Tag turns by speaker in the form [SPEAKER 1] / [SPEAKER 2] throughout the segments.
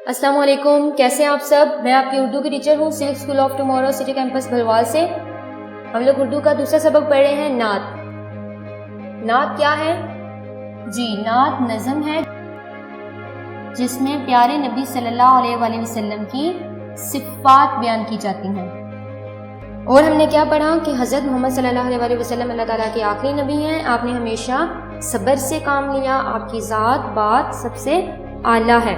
[SPEAKER 1] السلام علیکم، کیسے ہیں آپ سب؟ میں آپ کی اردو کی ٹیچر ہوں Silk school of tomorrow city campus Bhalwal سے۔ ہم لوگ اردو کا دوسرا سبق پڑھ رہے ہیں نعت۔ نعت کیا ہے؟ جی، نعت نظم ہے جس میں پیارے نبی صلی اللہ علیہ وآلہ وسلم کی صفات بیان کی جاتی ہیں۔ اور ہم نے کیا پڑھا کہ حضرت محمد صلی اللہ علیہ وآلہ وسلم اللہ تعالیٰ کے آخری نبی ہیں۔ آپ نے ہمیشہ صبر سے کام لیا، آپ کی ذات بات سب سے اعلیٰ ہے،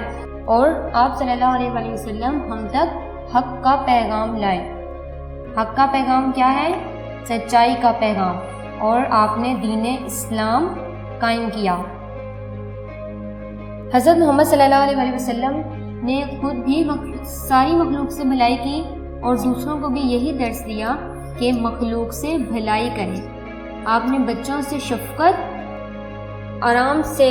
[SPEAKER 1] اور آپ صلی اللہ علیہ وآلہ وسلم ہم تک حق کا پیغام لائے۔ حق کا پیغام کیا ہے؟ سچائی کا پیغام، اور آپ نے دین اسلام قائم کیا۔ حضرت محمد صلی اللہ علیہ وآلہ وسلم نے خود بھی ساری مخلوق سے بھلائی کی اور دوسروں کو بھی یہی درس دیا کہ مخلوق سے بھلائی کریں۔ آپ نے بچوں سے شفقت، آرام سے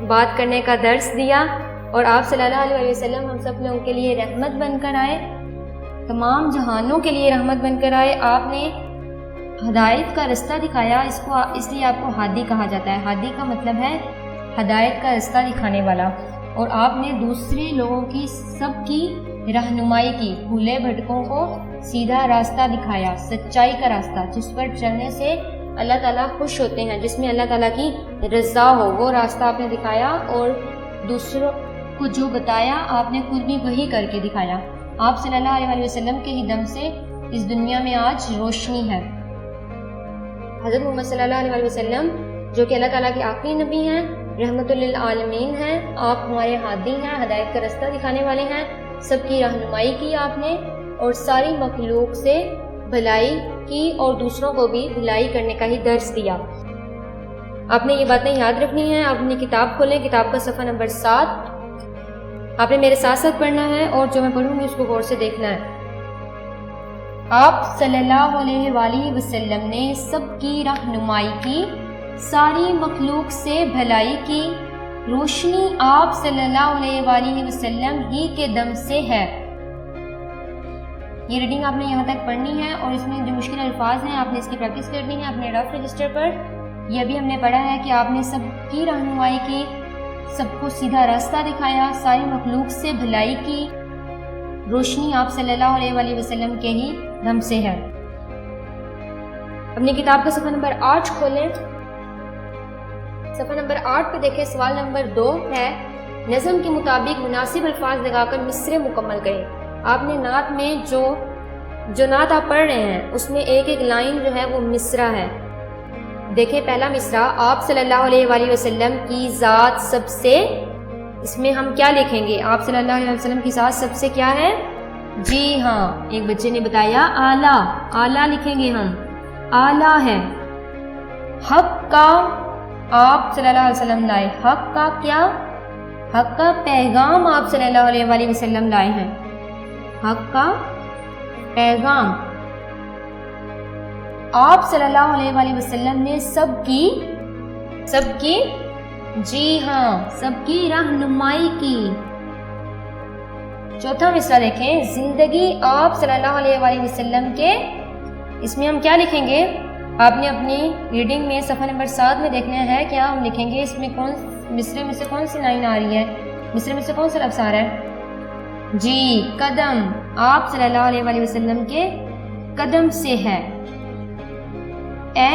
[SPEAKER 1] بات کرنے کا درس دیا، اور آپ صلی اللہ علیہ وسلم ہم سب لوگوں کے لیے رحمت بن کر آئے، تمام جہانوں کے لیے رحمت بن کر آئے۔ آپ نے ہدایت کا رستہ دکھایا، اس لیے آپ کو ہادی کہا جاتا ہے۔ ہادی کا مطلب ہے ہدایت کا رستہ دکھانے والا، اور آپ نے دوسرے لوگوں کی سب کی رہنمائی کی، بھولے بھٹکوں کو سیدھا راستہ دکھایا، سچائی کا راستہ جس پر چلنے سے اللہ تعالیٰ خوش ہوتے ہیں، جس میں اللہ تعالیٰ کی رضا ہو، وہ راستہ آپ نے دکھایا، اور دوسروں کو جو بتایا آپ نے خود بھی وہی کر کے دکھایا۔ آپ صلی اللہ علیہ وسلم کے ہی دم سے اس دنیا میں آج روشنی ہے۔ حضرت محمد صلی اللہ علیہ وسلم جو کہ اللہ تعالیٰ کے آخری نبی ہیں، رحمت للعالمین ہیں، آپ ہمارے ہادی ہیں، ہدایت کا رستہ دکھانے والے ہیں، سب کی رہنمائی کی آپ نے، اور ساری مخلوق سے بھلائی کی، اور دوسروں کو بھی بھلائی کرنے کا ہی درس دیا۔ آپ نے یہ باتیں یاد رکھنی ہیں۔ آپ اپنی کتاب کھولیں، کتاب کا صفحہ نمبر 7۔ آپ نے میرے ساتھ ساتھ پڑھنا ہے، اور جو میں پڑھوں گی اس کو غور سے دیکھنا ہے۔ آپ صلی اللہ علیہ وآلہ وسلم نے سب کی رہنمائی کی، ساری مخلوق سے بھلائی کی، روشنی آپ صلی اللہ علیہ وآلہ وسلم ہی کے دم سے ہے۔ یہ ریڈنگ آپ نے یہاں تک پڑھنی ہے، اور اس میں جو مشکل الفاظ ہیں آپ نے اس کی پریکٹس کرنی ہے اپنے رف رجسٹر پر۔ یہ بھی ہم نے پڑھا ہے کہ آپ نے سب کی رہنمائی کی، سب کو سیدھا راستہ دکھایا، ساری مخلوق سے بھلائی کی، روشنی آپ صلی اللہ علیہ وآلہ وسلم کے ہی دم سے ہے۔ اپنی کتاب کا صفحہ نمبر 8 کھولیں۔ صفحہ نمبر 8 پہ دیکھیں، سوال نمبر 2 ہے، نظم کے مطابق مناسب الفاظ لگا کر مصرع مکمل کریں۔ آپ نے نعت میں جو نعت آپ پڑھ رہے ہیں اس میں ایک ایک لائن جو ہے وہ مصرع ہے۔ دیکھیں پہلا مصرع، آپ صلی اللہ علیہ وآلہ وسلم کی ذات سب سے، اس میں ہم کیا لکھیں گے؟ آپ صلی اللہ علیہ وسلم کی ذات سب سے کیا ہے؟ جی ہاں، ایک بچے نے بتایا اعلیٰ، اعلیٰ لکھیں گے ہم، اعلیٰ ہے۔ حق کا آپ صلی اللہ علیہ وسلم لائے، حق کا کیا؟ حق کا پیغام آپ صلی اللہ علیہ وآلہ وسلم لائے ہیں، حق کا پیغام۔ آپ صلی اللہ علیہ وآلہ وسلم نے سب کی جی ہاں، سب کی رہنمائی کی۔ چوتھا مصرع دیکھیں، زندگی آپ صلی اللہ علیہ وآلہ وسلم کے، اس میں ہم کیا لکھیں گے؟ آپ نے اپنی ریڈنگ میں صفحہ نمبر 7 میں دیکھنا ہے کیا ہم لکھیں گے، اس میں مصرع میں سے کون سی لائن آ رہی ہے، مصرع میں سے کون سا لفظ آ رہا ہے؟ جی، قدم، آپ صلی اللہ علیہ وآلہ وسلم کے قدم سے ہے۔ اے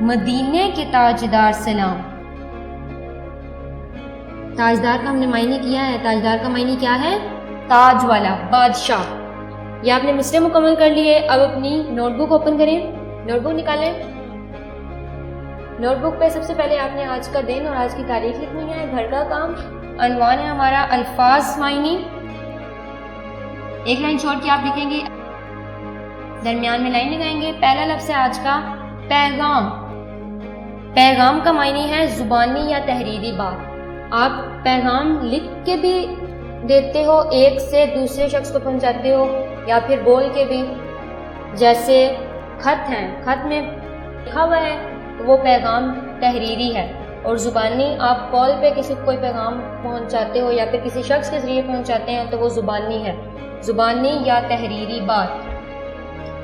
[SPEAKER 1] مدینے کے تاجدار سلام۔ تاجدار کا ہم نے معنی کیا ہے، تاجدار کا معنی کیا ہے؟ تاج والا، بادشاہ۔ یہ آپ نے مصرع مکمل کر لیے۔ اب اپنی نوٹ بک اوپن کریں، نوٹ بک نکالیں۔ نوٹ بک پہ سب سے پہلے آپ نے آج کا دن اور آج کی تاریخ لکھنی ہے، گھر کا کام۔ عنوان ہے ہمارا الفاظ معنی، ایک لائن چھوڑ کے آپ لکھیں گے، درمیان میں لائن لگائیں گے۔ پہلا لفظ ہے آج کا پیغام۔ پیغام کا معنی ہے زبانی یا تحریری بات۔ آپ پیغام لکھ کے بھی دیتے ہو، ایک سے دوسرے شخص کو پہنچاتے ہو، یا پھر بول کے بھی، جیسے خط ہیں، خط میں لکھا ہوا ہے وہ پیغام تحریری ہے، اور زبانی آپ کال پہ کسی کو کوئی پیغام پہنچاتے ہو یا پھر کسی شخص کے ذریعے پہنچاتے ہیں تو وہ زبانی ہے، زبانی یا تحریری بات۔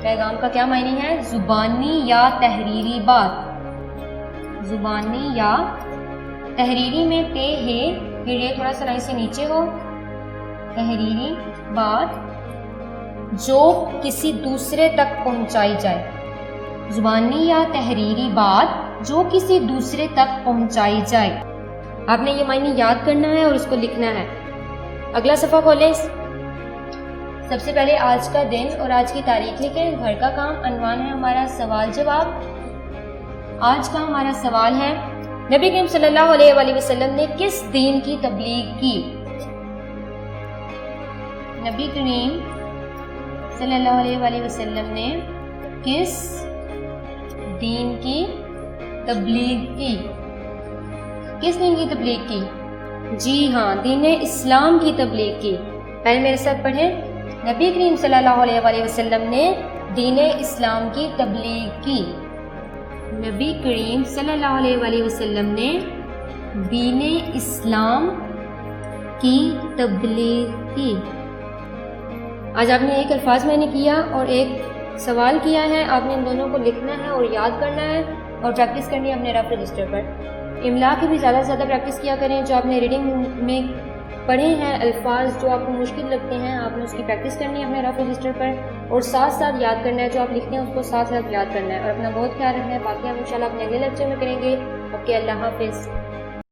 [SPEAKER 1] پیغام کا کیا معنی ہے؟ زبانی یا تحریری بات، زبانی یا تحریری میں تے ہے پھر یہ تھوڑا سا لائن سے نیچے ہو، تحریری بات جو کسی دوسرے تک پہنچائی جائے، زبانی یا تحریری بات جو کسی دوسرے تک پہنچائی جائے۔ آپ نے یہ معنی یاد کرنا ہے اور اس کو لکھنا ہے۔ اگلا صفحہ کھولیں۔ سب سے پہلے آج کا دن اور آج کی تاریخ لکھیں۔ گھر کا کام عنوان ہے ہمارا سوال جواب۔ آج کا ہمارا سوال ہے نبی کریم صلی اللہ علیہ وآلہ وسلم نے کس دین کی تبلیغ کی؟ نبی کریم صلی اللہ علیہ وآلہ وسلم نے کس دین کی تبلیغ کی؟ کس دین کی تبلیغ کی؟ جی ہاں، دین اسلام کی تبلیغ کی۔ پہلے میرے ساتھ پڑھیں، نبی کریم صلی اللہ علیہ وآلہ وسلم نے دین اسلام کی تبلیغ کی۔ نبی کریم صلی اللہ علیہ وآلہ وسلم نے دین اسلام کی تبلیغ کی۔ آج آپ نے ایک الفاظ میں نے کیا اور ایک سوال کیا ہے، آپ نے ان دونوں کو لکھنا ہے اور یاد کرنا ہے اور پریکٹس کرنی ہے اپنے رف رجسٹر پر۔ املا کی بھی زیادہ سے زیادہ پریکٹس کیا کریں، جو آپ نے ریڈنگ میں پڑھے ہیں الفاظ جو آپ کو مشکل لگتے ہیں آپ نے اس کی پریکٹس کرنی ہے اپنے رف رجسٹر پر، اور ساتھ ساتھ یاد کرنا ہے، جو آپ لکھتے ہیں اس کو ساتھ ساتھ یاد کرنا ہے، اور اپنا بہت خیال رکھنا ہے۔ باقی ہم انشاءاللہ اپنے اگلے لیکچر میں کریں گے۔ اوکے، اللہ حافظ۔